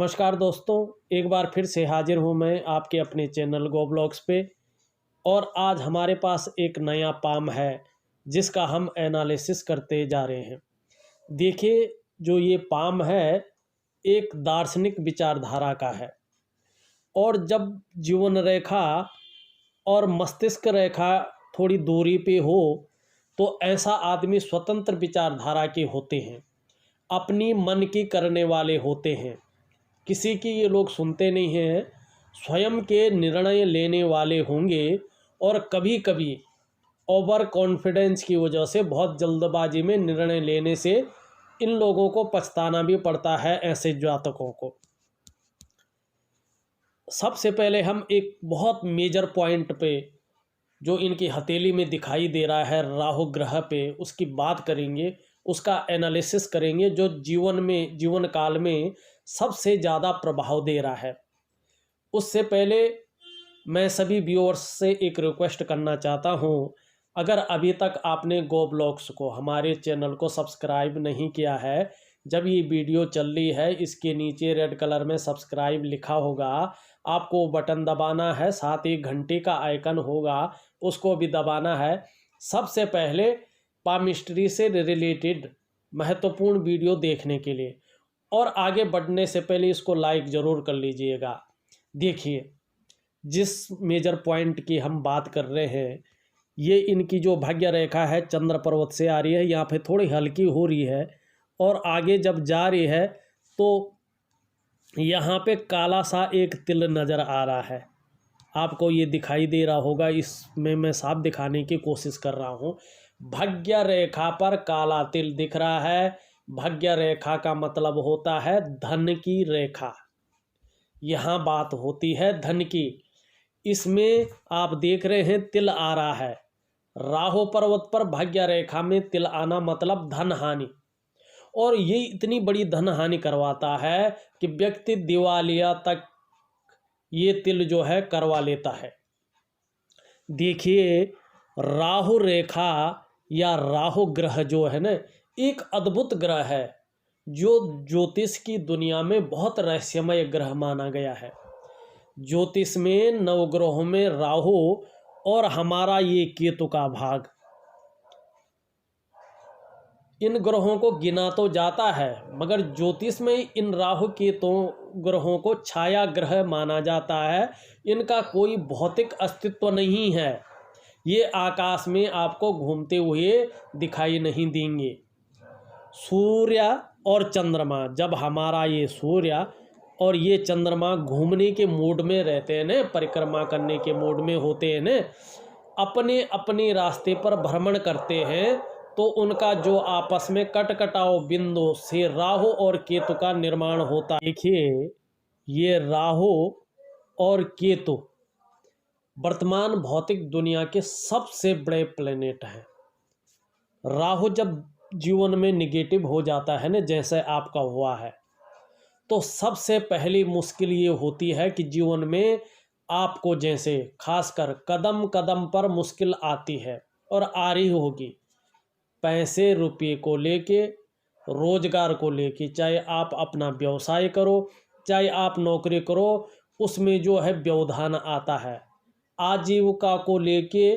नमस्कार दोस्तों, एक बार फिर से हाजिर हूँ मैं आपके अपने चैनल गो ब्लॉग्स पे। और आज हमारे पास एक नया पाम है जिसका हम एनालिसिस करते जा रहे हैं। देखिए, जो ये पाम है एक दार्शनिक विचारधारा का है। और जब जीवन रेखा और मस्तिष्क रेखा थोड़ी दूरी पे हो तो ऐसा आदमी स्वतंत्र विचारधारा के होते हैं, अपनी मन की करने वाले होते हैं, किसी की ये लोग सुनते नहीं हैं, स्वयं के निर्णय लेने वाले होंगे। और कभी कभी ओवर कॉन्फिडेंस की वजह से बहुत जल्दबाजी में निर्णय लेने से इन लोगों को पछताना भी पड़ता है। ऐसे जातकों को सबसे पहले हम एक बहुत मेजर पॉइंट पे जो इनकी हथेली में दिखाई दे रहा है राहु ग्रह पे, उसकी बात करेंगे, उसका एनालिसिस करेंगे जो जीवन काल में सबसे ज़्यादा प्रभाव दे रहा है। उससे पहले मैं सभी व्यूअर्स से एक रिक्वेस्ट करना चाहता हूँ, अगर अभी तक आपने गो ब्लॉग्स को, हमारे चैनल को सब्सक्राइब नहीं किया है, जब ये वीडियो चल रही है इसके नीचे रेड कलर में सब्सक्राइब लिखा होगा, आपको बटन दबाना है, साथ ही घंटी का आइकन होगा उसको भी दबाना है। सबसे पहले पामिस्ट्री से रिलेटेड महत्वपूर्ण वीडियो देखने के लिए, और आगे बढ़ने से पहले इसको लाइक ज़रूर कर लीजिएगा। देखिए, जिस मेजर पॉइंट की हम बात कर रहे हैं, ये इनकी जो भाग्य रेखा है चंद्र पर्वत से आ रही है, यहाँ पे थोड़ी हल्की हो रही है और आगे जब जा रही है तो यहाँ पे काला सा एक तिल नज़र आ रहा है। आपको ये दिखाई दे रहा होगा, इसमें मैं साफ दिखाने की कोशिश कर रहा हूँ। भाग्य रेखा पर काला तिल दिख रहा है। भाग्य रेखा का मतलब होता है धन की रेखा। यहाँ बात होती है धन की। इसमें आप देख रहे हैं तिल आ रहा है। राहु पर्वत पर भाग्य रेखा में तिल आना मतलब धन हानि, और ये इतनी बड़ी धन हानि करवाता है कि व्यक्ति दिवालिया तक ये तिल जो है करवा लेता है। देखिए, राहु रेखा या राहु ग्रह जो है ना, एक अद्भुत ग्रह है जो ज्योतिष की दुनिया में बहुत रहस्यमय ग्रह माना गया है। ज्योतिष में नवग्रहों में राहु और हमारा ये केतु का भाग, इन ग्रहों को गिना तो जाता है, मगर ज्योतिष में इन राहु केतु ग्रहों को छाया ग्रह माना जाता है। इनका कोई भौतिक अस्तित्व नहीं है। ये आकाश में आपको घूमते हुए दिखाई नहीं देंगे। सूर्य और चंद्रमा, जब हमारा ये सूर्य और ये चंद्रमा घूमने के मूड में रहते हैं न, परिक्रमा करने के मूड में होते हैं न, अपने अपने रास्ते पर भ्रमण करते हैं, तो उनका जो आपस में कटकटाव बिंदु से राहु और केतु का निर्माण होता है। देखिए, ये राहु और केतु वर्तमान भौतिक दुनिया के सबसे बड़े प्लेनेट हैं। राहु जब जीवन में निगेटिव हो जाता है ना, जैसे आपका हुआ है, तो सबसे पहली मुश्किल ये होती है कि जीवन में आपको जैसे खासकर कदम कदम पर मुश्किल आती है और आ रही होगी। पैसे रुपये को लेके, रोजगार को लेके, चाहे आप अपना व्यवसाय करो, चाहे आप नौकरी करो, उसमें जो है व्यवधान आता है। आजीविका को लेके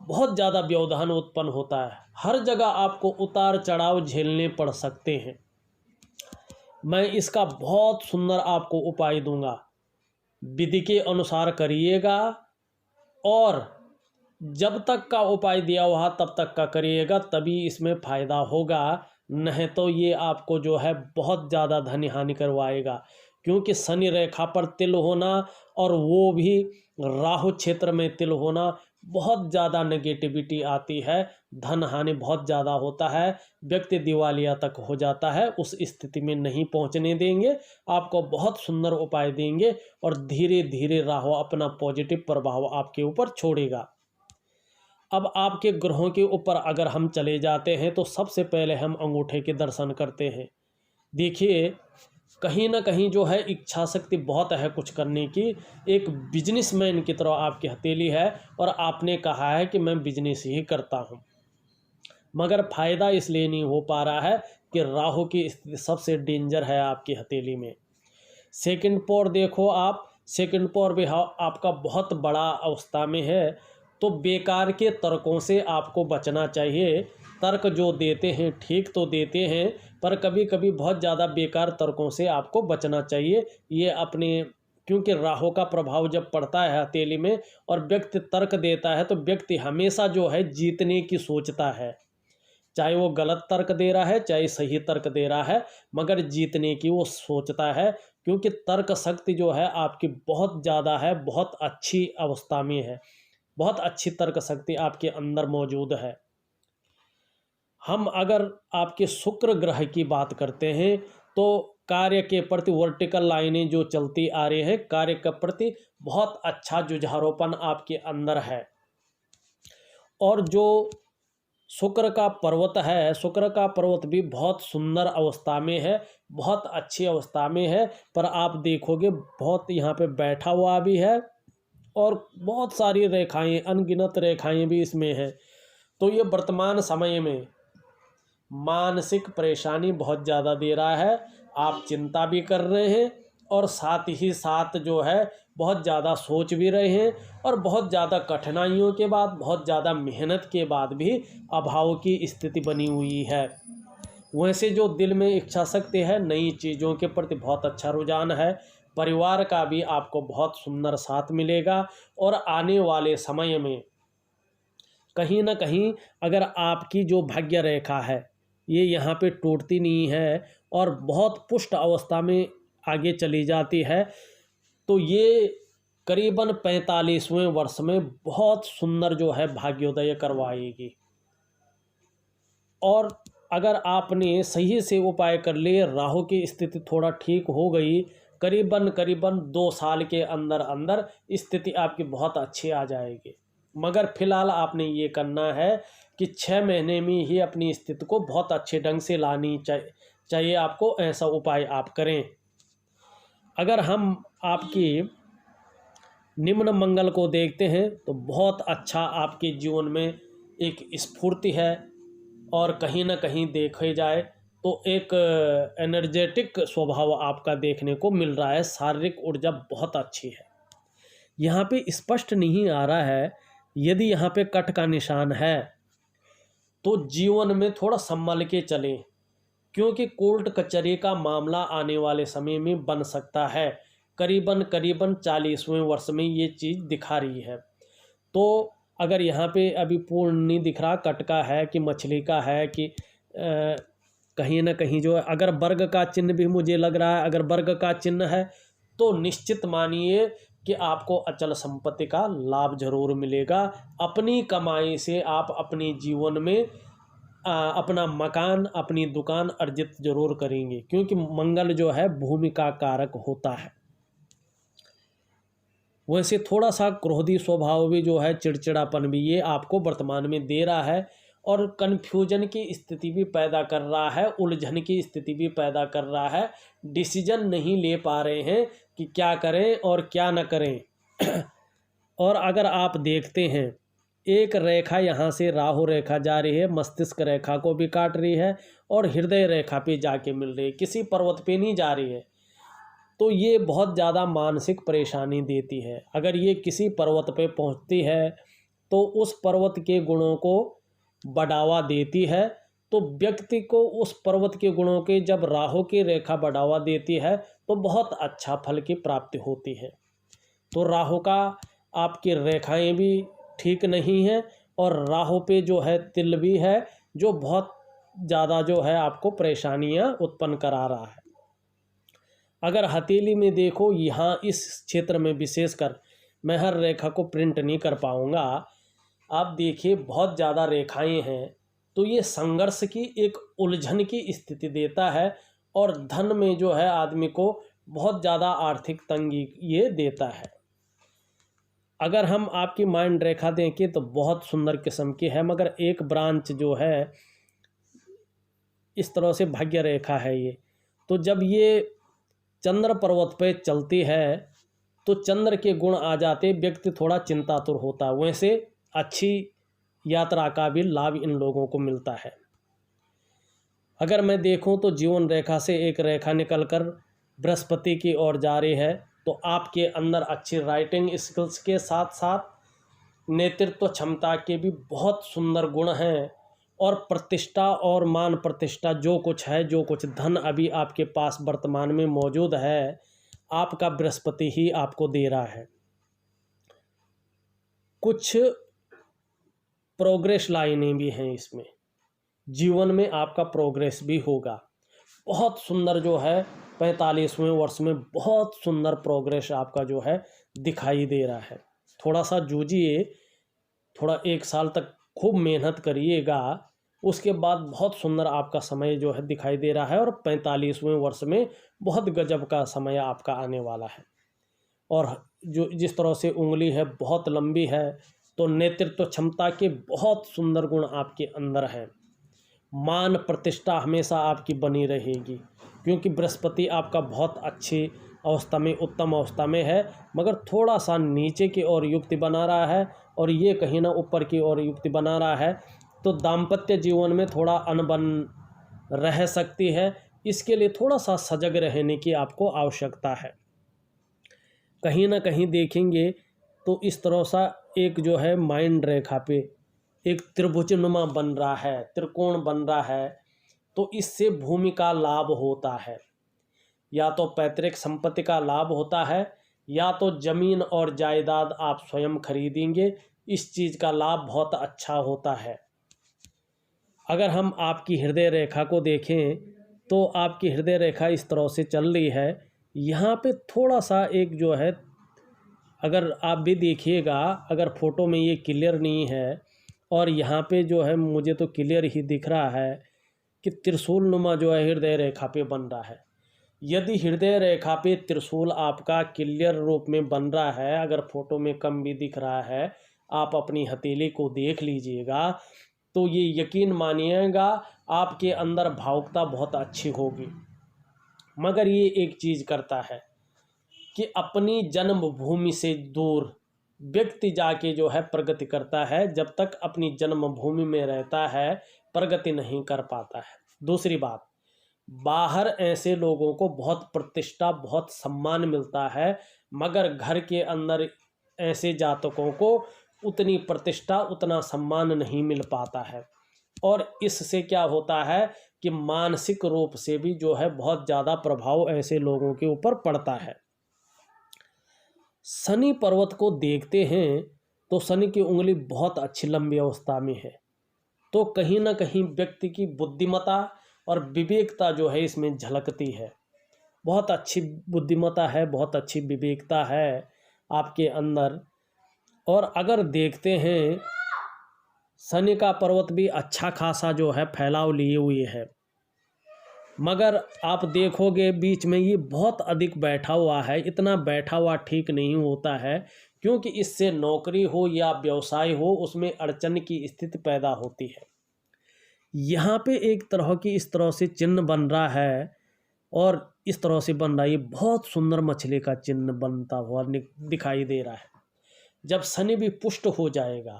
बहुत ज़्यादा व्यवधान उत्पन्न होता है। हर जगह आपको उतार चढ़ाव झेलने पड़ सकते हैं। मैं इसका बहुत सुंदर आपको उपाय दूंगा, विधि के अनुसार करिएगा, और जब तक का उपाय दिया हुआ तब तक का करिएगा, तभी इसमें फ़ायदा होगा। नहीं तो ये आपको जो है बहुत ज़्यादा धन हानि करवाएगा, क्योंकि शनि रेखा पर तिल होना और वो भी राहु क्षेत्र में तिल होना, बहुत ज़्यादा नेगेटिविटी आती है, धन हानि बहुत ज़्यादा होता है, व्यक्ति दिवालिया तक हो जाता है। उस स्थिति में नहीं पहुंचने देंगे, आपको बहुत सुंदर उपाय देंगे और धीरे धीरे राहु अपना पॉजिटिव प्रभाव आपके ऊपर छोड़ेगा। अब आपके ग्रहों के ऊपर अगर हम चले जाते हैं तो सबसे पहले हम अंगूठे के दर्शन करते हैं। देखिए, कहीं ना कहीं जो है इच्छा शक्ति बहुत है कुछ करने की। एक बिजनेसमैन की तरह आपकी हथेली है और आपने कहा है कि मैं बिजनेस ही करता हूं, मगर फ़ायदा इसलिए नहीं हो पा रहा है कि राहु की स्थिति सबसे डेंजर है आपकी हथेली में। सेकंड पौर देखो आप, सेकंड पौर भी आपका बहुत बड़ा अवस्था में है। तो बेकार के तर्कों से आपको बचना चाहिए। तर्क जो देते हैं ठीक तो देते हैं, पर कभी कभी बहुत ज़्यादा बेकार तर्कों से आपको बचना चाहिए। ये अपने, क्योंकि राहु का प्रभाव जब पड़ता है हथेली में और व्यक्ति तर्क देता है तो व्यक्ति हमेशा जो है जीतने की सोचता है, चाहे वो गलत तर्क दे रहा है चाहे सही तर्क दे रहा है, मगर जीतने की वो सोचता है। क्योंकि तर्क शक्ति जो है आपकी बहुत ज़्यादा है, बहुत अच्छी अवस्था में है, बहुत अच्छी तर्क शक्ति आपके अंदर मौजूद है। हम अगर आपके शुक्र ग्रह की बात करते हैं तो कार्य के प्रति वर्टिकल लाइनें जो चलती आ रही हैं, कार्य के प्रति बहुत अच्छा जुझारूपन आपके अंदर है। और जो शुक्र का पर्वत है, शुक्र का पर्वत भी बहुत सुंदर अवस्था में है, बहुत अच्छी अवस्था में है। पर आप देखोगे बहुत यहाँ पे बैठा हुआ भी है और बहुत सारी रेखाएं, अनगिनत रेखाएं भी इसमें हैं। तो ये वर्तमान समय में मानसिक परेशानी बहुत ज़्यादा दे रहा है। आप चिंता भी कर रहे हैं और साथ ही साथ जो है बहुत ज़्यादा सोच भी रहे हैं, और बहुत ज़्यादा कठिनाइयों के बाद, बहुत ज़्यादा मेहनत के बाद भी अभाव की स्थिति बनी हुई है। वैसे जो दिल में इच्छा शक्ति है, नई चीज़ों के प्रति बहुत अच्छा रुझान है। परिवार का भी आपको बहुत सुंदर साथ मिलेगा। और आने वाले समय में कहीं ना कहीं अगर आपकी जो भाग्य रेखा है ये यहाँ पे टूटती नहीं है और बहुत पुष्ट अवस्था में आगे चली जाती है, तो ये करीबन 45वें वर्ष में बहुत सुंदर जो है भाग्योदय करवाएगी। और अगर आपने सही से उपाय कर लिए, राहु की स्थिति थोड़ा ठीक हो गई, करीबन 2 साल के अंदर अंदर स्थिति आपकी बहुत अच्छी आ जाएगी। मगर फिलहाल आपने ये करना है कि 6 महीने में ही अपनी स्थिति को बहुत अच्छे ढंग से लानी चाहिए आपको, ऐसा उपाय आप करें। अगर हम आपकी निम्न मंगल को देखते हैं तो बहुत अच्छा आपके जीवन में एक स्फूर्ति है, और कहीं ना कहीं देखे जाए तो एक एनर्जेटिक स्वभाव आपका देखने को मिल रहा है। शारीरिक ऊर्जा बहुत अच्छी है। यहाँ पे स्पष्ट नहीं आ रहा है, यदि यहाँ पे कट का निशान है तो जीवन में थोड़ा संभल के चलें, क्योंकि कोर्ट कचहरी का मामला आने वाले समय में बन सकता है। करीबन 40वें वर्ष में ये चीज़ दिखा रही है। तो अगर यहाँ पे अभी पूर्ण नहीं दिख रहा कट का है कि मछली का है कि कहीं ना कहीं जो है, अगर वर्ग का चिन्ह भी मुझे लग रहा है, अगर वर्ग का चिन्ह है तो निश्चित मानिए कि आपको अचल संपत्ति का लाभ जरूर मिलेगा। अपनी कमाई से आप अपने जीवन में अपना मकान, अपनी दुकान अर्जित जरूर करेंगे, क्योंकि मंगल जो है भूमि का कारक होता है। वैसे थोड़ा सा क्रोधी स्वभाव भी जो है, चिड़चिड़ापन भी ये आपको वर्तमान में दे रहा है, और कन्फ्यूजन की स्थिति भी पैदा कर रहा है, उलझन की स्थिति भी पैदा कर रहा है। डिसीजन नहीं ले पा रहे हैं कि क्या करें और क्या न करें। और अगर आप देखते हैं एक रेखा यहाँ से राहु रेखा जा रही है, मस्तिष्क रेखा को भी काट रही है और हृदय रेखा पे जाके मिल रही है, किसी पर्वत पे नहीं जा रही है। तो ये बहुत ज़्यादा मानसिक परेशानी देती है। अगर ये किसी पर्वत पे पहुँचती है तो उस पर्वत के गुणों को बढ़ावा देती है। तो व्यक्ति को उस पर्वत के गुणों के जब राहु की रेखा बढ़ावा देती है तो बहुत अच्छा फल की प्राप्ति होती है। तो राहु का आपकी रेखाएं भी ठीक नहीं हैं, और राहु पे जो है तिल भी है, जो बहुत ज़्यादा जो है आपको परेशानियां उत्पन्न करा रहा है। अगर हथेली में देखो, यहाँ इस क्षेत्र में विशेषकर, मैं हर रेखा को प्रिंट नहीं कर पाऊँगा, आप देखिए बहुत ज़्यादा रेखाएं हैं, तो ये संघर्ष की, एक उलझन की स्थिति देता है, और धन में जो है आदमी को बहुत ज़्यादा आर्थिक तंगी ये देता है। अगर हम आपकी माइंड रेखा देखें तो बहुत सुंदर किस्म की है, मगर एक ब्रांच जो है इस तरह से भाग्य रेखा है ये। तो जब ये चंद्र पर्वत पे चलती है तो चंद्र के गुण आ जाते, व्यक्ति थोड़ा चिंतातुर होता है। वैसे अच्छी यात्रा का भी लाभ इन लोगों को मिलता है। अगर मैं देखूं तो जीवन रेखा से एक रेखा निकलकर बृहस्पति की ओर जा रही है, तो आपके अंदर अच्छी राइटिंग स्किल्स के साथ साथ नेतृत्व क्षमता के भी बहुत सुंदर गुण हैं। और प्रतिष्ठा और मान प्रतिष्ठा जो कुछ है, जो कुछ धन अभी आपके पास वर्तमान में मौजूद है, आपका बृहस्पति ही आपको दे रहा है। कुछ प्रोग्रेस लाइनें भी हैं इसमें, जीवन में आपका प्रोग्रेस भी होगा। बहुत सुंदर जो है 45वें वर्ष में बहुत सुंदर प्रोग्रेस आपका जो है दिखाई दे रहा है। थोड़ा सा जूझिए, थोड़ा 1 साल तक खूब मेहनत करिएगा, उसके बाद बहुत सुंदर आपका समय जो है दिखाई दे रहा है। और 45वें वर्ष में बहुत गजब का समय आपका आने वाला है। और जो जिस तरह से उंगली है बहुत लंबी है, तो नेतृत्व क्षमता के बहुत सुंदर गुण आपके अंदर हैं। मान प्रतिष्ठा हमेशा आपकी बनी रहेगी, क्योंकि बृहस्पति आपका बहुत अच्छी अवस्था में, उत्तम अवस्था में है, मगर थोड़ा सा नीचे की ओर युक्ति बना रहा है और ये कहीं ना ऊपर की ओर युक्ति बना रहा है। तो दाम्पत्य जीवन में थोड़ा अनबन रह सकती है, इसके लिए थोड़ा सा सजग रहने की आपको आवश्यकता है। कहीं ना कहीं देखेंगे तो इस तरह सा एक जो है माइंड रेखा पे एक त्रिभुजनुमा बन रहा है, त्रिकोण बन रहा है, तो इससे भूमि का लाभ होता है। या तो पैतृक संपत्ति का लाभ होता है, या तो जमीन और जायदाद आप स्वयं खरीदेंगे, इस चीज़ का लाभ बहुत अच्छा होता है। अगर हम आपकी हृदय रेखा को देखें तो आपकी हृदय रेखा इस तरह से चल रही है। यहाँ पे थोड़ा सा एक जो है, अगर आप भी देखिएगा, अगर फोटो में ये क्लियर नहीं है, और यहाँ पे जो है मुझे तो क्लियर ही दिख रहा है कि त्रिशूल नुमा जो है हृदय रेखा पे बन रहा है। यदि हृदय रेखा पे त्रिशूल आपका क्लियर रूप में बन रहा है, अगर फोटो में कम भी दिख रहा है, आप अपनी हथेली को देख लीजिएगा, तो ये यकीन मानिएगा आपके अंदर भावुकता बहुत अच्छी होगी। मगर ये एक चीज़ करता है कि अपनी जन्मभूमि से दूर व्यक्ति जाके जो है प्रगति करता है, जब तक अपनी जन्मभूमि में रहता है प्रगति नहीं कर पाता है। दूसरी बात, बाहर ऐसे लोगों को बहुत प्रतिष्ठा, बहुत सम्मान मिलता है, मगर घर के अंदर ऐसे जातकों को उतनी प्रतिष्ठा, उतना सम्मान नहीं मिल पाता है। और इससे क्या होता है कि मानसिक रूप से भी जो है बहुत ज़्यादा प्रभाव ऐसे लोगों के ऊपर पड़ता है। शनि पर्वत को देखते हैं तो शनि की उंगली बहुत अच्छी लंबी अवस्था में है, तो कहीं ना कहीं व्यक्ति की बुद्धिमत्ता और विवेकता जो है इसमें झलकती है। बहुत अच्छी बुद्धिमत्ता है, बहुत अच्छी विवेकता है आपके अंदर। और अगर देखते हैं शनि का पर्वत भी अच्छा खासा जो है फैलाव लिए हुए है, मगर आप देखोगे बीच में ये बहुत अधिक बैठा हुआ है। इतना बैठा हुआ ठीक नहीं होता है, क्योंकि इससे नौकरी हो या व्यवसाय हो उसमें अड़चन की स्थिति पैदा होती है। यहाँ पे एक तरह की इस तरह से चिन्ह बन रहा है, और इस तरह से बन रहा है, ये बहुत सुंदर मछली का चिन्ह बनता हुआ दिखाई दे रहा है। जब शनि भी पुष्ट हो जाएगा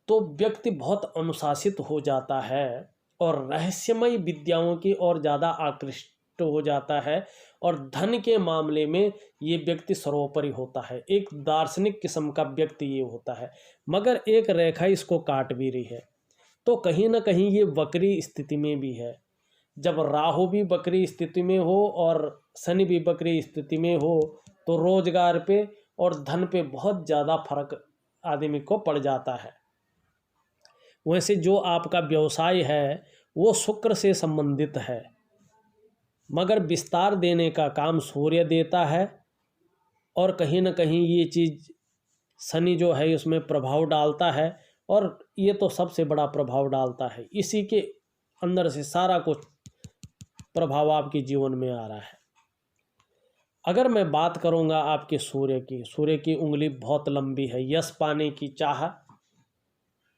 तो व्यक्ति बहुत अनुशासित हो जाता है और रहस्यमय विद्याओं की ओर ज़्यादा आकृष्ट हो जाता है, और धन के मामले में ये व्यक्ति सर्वोपरि होता है। एक दार्शनिक किस्म का व्यक्ति ये होता है, मगर एक रेखा इसको काट भी रही है, तो कहीं ना कहीं ये वक्री स्थिति में भी है। जब राहु भी वक्री स्थिति में हो और शनि भी वक्री स्थिति में हो, तो रोजगार पे और धन पे बहुत ज़्यादा फर्क आदमी को पड़ जाता है। वैसे जो आपका व्यवसाय है वो शुक्र से संबंधित है, मगर विस्तार देने का काम सूर्य देता है, और कहीं ना कहीं ये चीज़ शनि जो है उसमें प्रभाव डालता है, और ये तो सबसे बड़ा प्रभाव डालता है। इसी के अंदर से सारा कुछ प्रभाव आपके जीवन में आ रहा है। अगर मैं बात करूँगा आपके सूर्य की उंगली बहुत लंबी है। यश पाने की चाह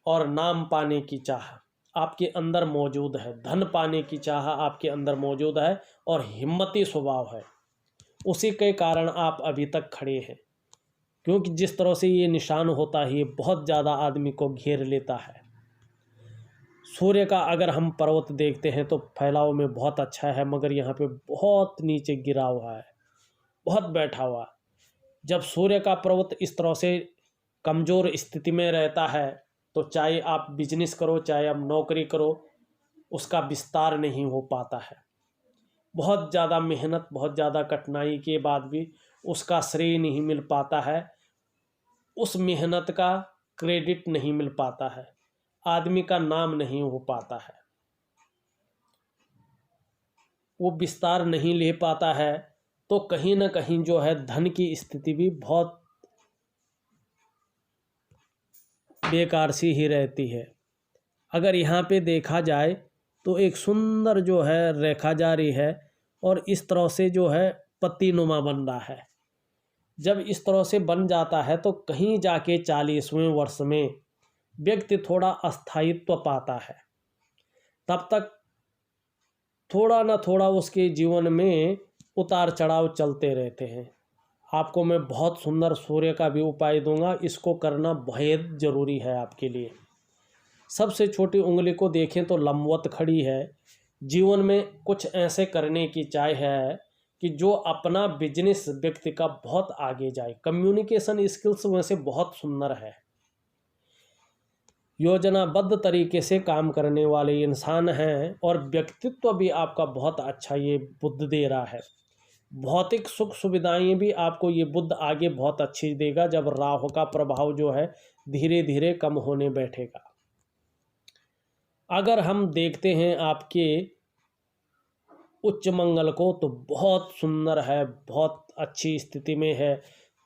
और नाम पाने की चाह आपके अंदर मौजूद है, धन पाने की चाह आपके अंदर मौजूद है, और हिम्मती स्वभाव है। उसी के कारण आप अभी तक खड़े हैं, क्योंकि जिस तरह से ये निशान होता है ये बहुत ज़्यादा आदमी को घेर लेता है। सूर्य का अगर हम पर्वत देखते हैं तो फैलाव में बहुत अच्छा है, मगर यहाँ पे बहुत नीचे गिरा हुआ है, बहुत बैठा हुआ। जब सूर्य का पर्वत इस तरह से कमज़ोर स्थिति में रहता है तो चाहे आप बिजनेस करो, चाहे आप नौकरी करो, उसका विस्तार नहीं हो पाता है। बहुत ज़्यादा मेहनत, बहुत ज़्यादा कठिनाई के बाद भी उसका श्रेय नहीं मिल पाता है, उस मेहनत का क्रेडिट नहीं मिल पाता है, आदमी का नाम नहीं हो पाता है, वो विस्तार नहीं ले पाता है, तो कहीं ना कहीं जो है धन की स्थिति भी बहुत बेकार सी ही रहती है। अगर यहाँ पे देखा जाए तो एक सुंदर जो है रेखा जारी है और इस तरह से जो है पत्तीनुमा बन रहा है। जब इस तरह से बन जाता है तो कहीं जाके 40वें वर्ष में व्यक्ति थोड़ा अस्थायित्व पाता है। तब तक थोड़ा ना थोड़ा उसके जीवन में उतार चढ़ाव चलते रहते हैं। आपको मैं बहुत सुंदर सूर्य का भी उपाय दूंगा, इसको करना बेहद ज़रूरी है आपके लिए। सबसे छोटी उंगली को देखें तो लंबवत खड़ी है। जीवन में कुछ ऐसे करने की चाह है कि जो अपना बिजनेस व्यक्ति का बहुत आगे जाए। कम्युनिकेशन स्किल्स वैसे बहुत सुंदर है, योजनाबद्ध तरीके से काम करने वाले इंसान हैं और व्यक्तित्व भी आपका बहुत अच्छा ये बुद्ध दे रहा है। भौतिक सुख सुविधाएं भी आपको ये बुद्ध आगे बहुत अच्छी देगा जब राहु का प्रभाव जो है धीरे धीरे कम होने बैठेगा। अगर हम देखते हैं आपके उच्च मंगल को तो बहुत सुंदर है, बहुत अच्छी स्थिति में है,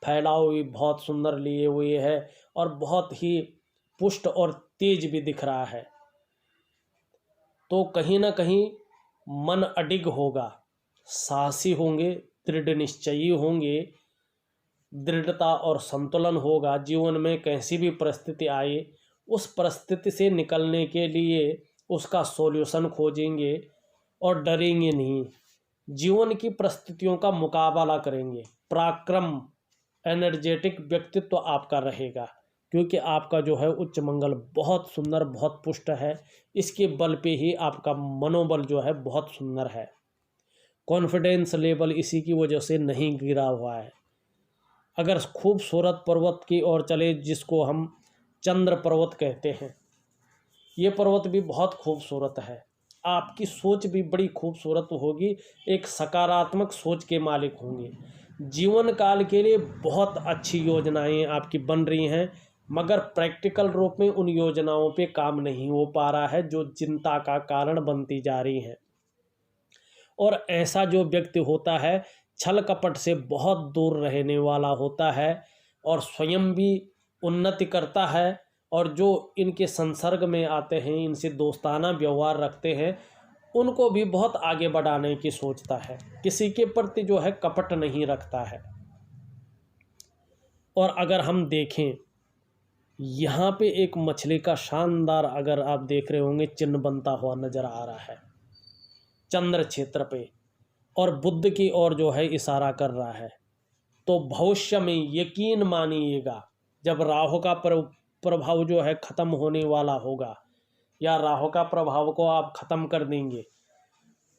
फैलाव भी बहुत सुंदर लिए हुए है और बहुत ही पुष्ट और तेज भी दिख रहा है। तो कहीं ना कहीं मन अडिग होगा, साहसी होंगे, दृढ़ निश्चयी होंगे, दृढ़ता और संतुलन होगा। जीवन में कैसी भी परिस्थिति आए उस परिस्थिति से निकलने के लिए उसका सॉल्यूशन खोजेंगे और डरेंगे नहीं, जीवन की परिस्थितियों का मुकाबला करेंगे। पराक्रम, एनर्जेटिक व्यक्तित्व आपका रहेगा क्योंकि आपका जो है उच्च मंगल बहुत सुंदर, बहुत पुष्ट है। इसके बल पे ही आपका मनोबल जो है बहुत सुंदर है। कॉन्फिडेंस लेवल इसी की वजह से नहीं गिरा हुआ है। अगर खूबसूरत पर्वत की ओर चले जिसको हम चंद्र पर्वत कहते हैं, ये पर्वत भी बहुत खूबसूरत है। आपकी सोच भी बड़ी खूबसूरत होगी, एक सकारात्मक सोच के मालिक होंगे। जीवन काल के लिए बहुत अच्छी योजनाएं आपकी बन रही हैं, मगर प्रैक्टिकल रूप में उन योजनाओं पे काम नहीं हो पा रहा है जो चिंता का कारण बनती जा रही हैं। और ऐसा जो व्यक्ति होता है छल कपट से बहुत दूर रहने वाला होता है और स्वयं भी उन्नति करता है, और जो इनके संसर्ग में आते हैं, इनसे दोस्ताना व्यवहार रखते हैं, उनको भी बहुत आगे बढ़ाने की सोचता है, किसी के प्रति जो है कपट नहीं रखता है। और अगर हम देखें यहाँ पे एक मछली का शानदार, अगर आप देख रहे होंगे, चिन्ह बनता हुआ नजर आ रहा है चंद्र क्षेत्र पे और बुद्ध की ओर जो है इशारा कर रहा है। तो भविष्य में यकीन मानिएगा जब राहु का प्रभाव जो है ख़त्म होने वाला होगा या राहु का प्रभाव को आप ख़त्म कर देंगे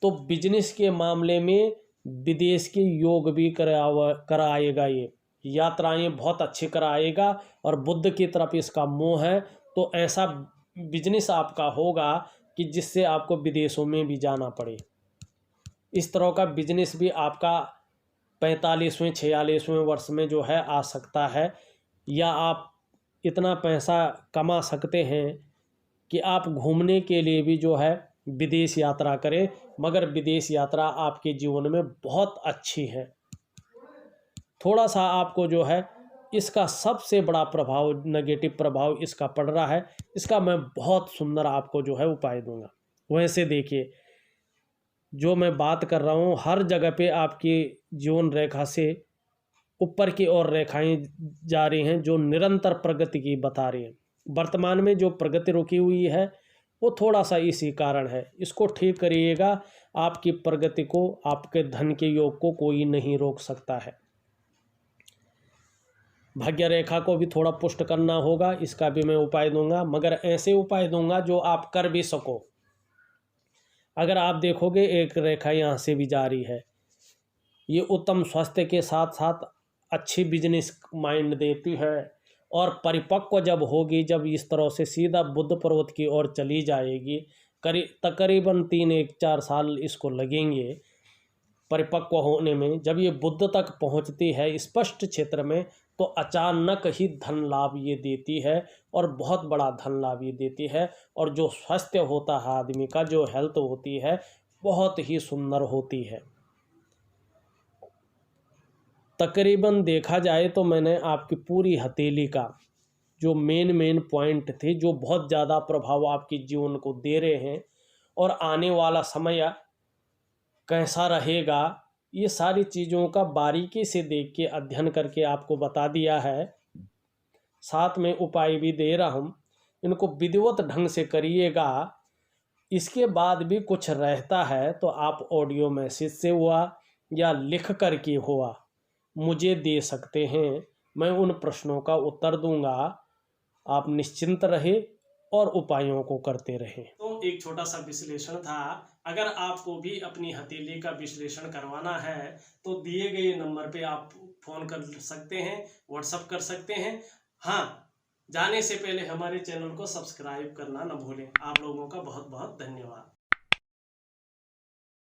तो बिजनेस के मामले में विदेश के योग भी कराएगा, ये यात्राएं बहुत अच्छी कराएगा और बुद्ध की तरफ इसका मोह है। तो ऐसा बिजनेस आपका होगा कि जिससे आपको विदेशों में भी जाना पड़े। इस तरह का बिजनेस भी आपका 45वें 46वें वर्ष में जो है आ सकता है, या आप इतना पैसा कमा सकते हैं कि आप घूमने के लिए भी जो है विदेश यात्रा करें। मगर विदेश यात्रा आपके जीवन में बहुत अच्छी है। थोड़ा सा आपको जो है इसका सबसे बड़ा प्रभाव, नेगेटिव प्रभाव इसका पड़ रहा है। इसका मैं बहुत सुंदर आपको जो है उपाय दूंगा। वैसे देखिए, जो मैं बात कर रहा हूँ हर जगह पे आपकी जीवन रेखा से ऊपर की ओर रेखाएं जा रही हैं जो निरंतर प्रगति की बता रही हैं। वर्तमान में जो प्रगति रुकी हुई है वो थोड़ा सा इसी कारण है, इसको ठीक करिएगा। आपकी प्रगति को, आपके धन के योग को कोई नहीं रोक सकता है। भाग्य रेखा को भी थोड़ा पुष्ट करना होगा, इसका भी मैं उपाय दूंगा, मगर ऐसे उपाय दूंगा जो आप कर भी सको। अगर आप देखोगे एक रेखा यहाँ से भी जारी है, ये उत्तम स्वास्थ्य के साथ साथ अच्छी बिजनेस माइंड देती है, और परिपक्व जब होगी, जब इस तरह से सीधा बुध पर्वत की ओर चली जाएगी, तकरीबन 3-4 साल इसको लगेंगे परिपक्व होने में। जब ये बुध तक पहुंचती है स्पष्ट क्षेत्र में, तो अचानक ही धन लाभ ये देती है, और बहुत बड़ा धन लाभ ये देती है। और जो स्वास्थ्य होता है आदमी का, जो हेल्थ होती है, बहुत ही सुंदर होती है। तकरीबन देखा जाए तो मैंने आपकी पूरी हथेली का जो मेन पॉइंट थे, जो बहुत ज़्यादा प्रभाव आपके जीवन को दे रहे हैं और आने वाला समय कैसा रहेगा, ये सारी चीज़ों का बारीकी से देख के अध्ययन करके आपको बता दिया है। साथ में उपाय भी दे रहा हूँ, इनको विधिवत ढंग से करिएगा। इसके बाद भी कुछ रहता है तो आप ऑडियो मैसेज से हुआ या लिख करके हुआ मुझे दे सकते हैं, मैं उन प्रश्नों का उत्तर दूंगा। आप निश्चिंत रहे और उपायों को करते रहें। तो एक छोटा सा विश्लेषण था। अगर आपको भी अपनी हथेली का विश्लेषण करवाना है तो दिए गए नंबर पे आप फ़ोन कर सकते हैं, व्हाट्सअप कर सकते हैं। हाँ, जाने से पहले हमारे चैनल को सब्सक्राइब करना न भूलें। आप लोगों का बहुत बहुत धन्यवाद।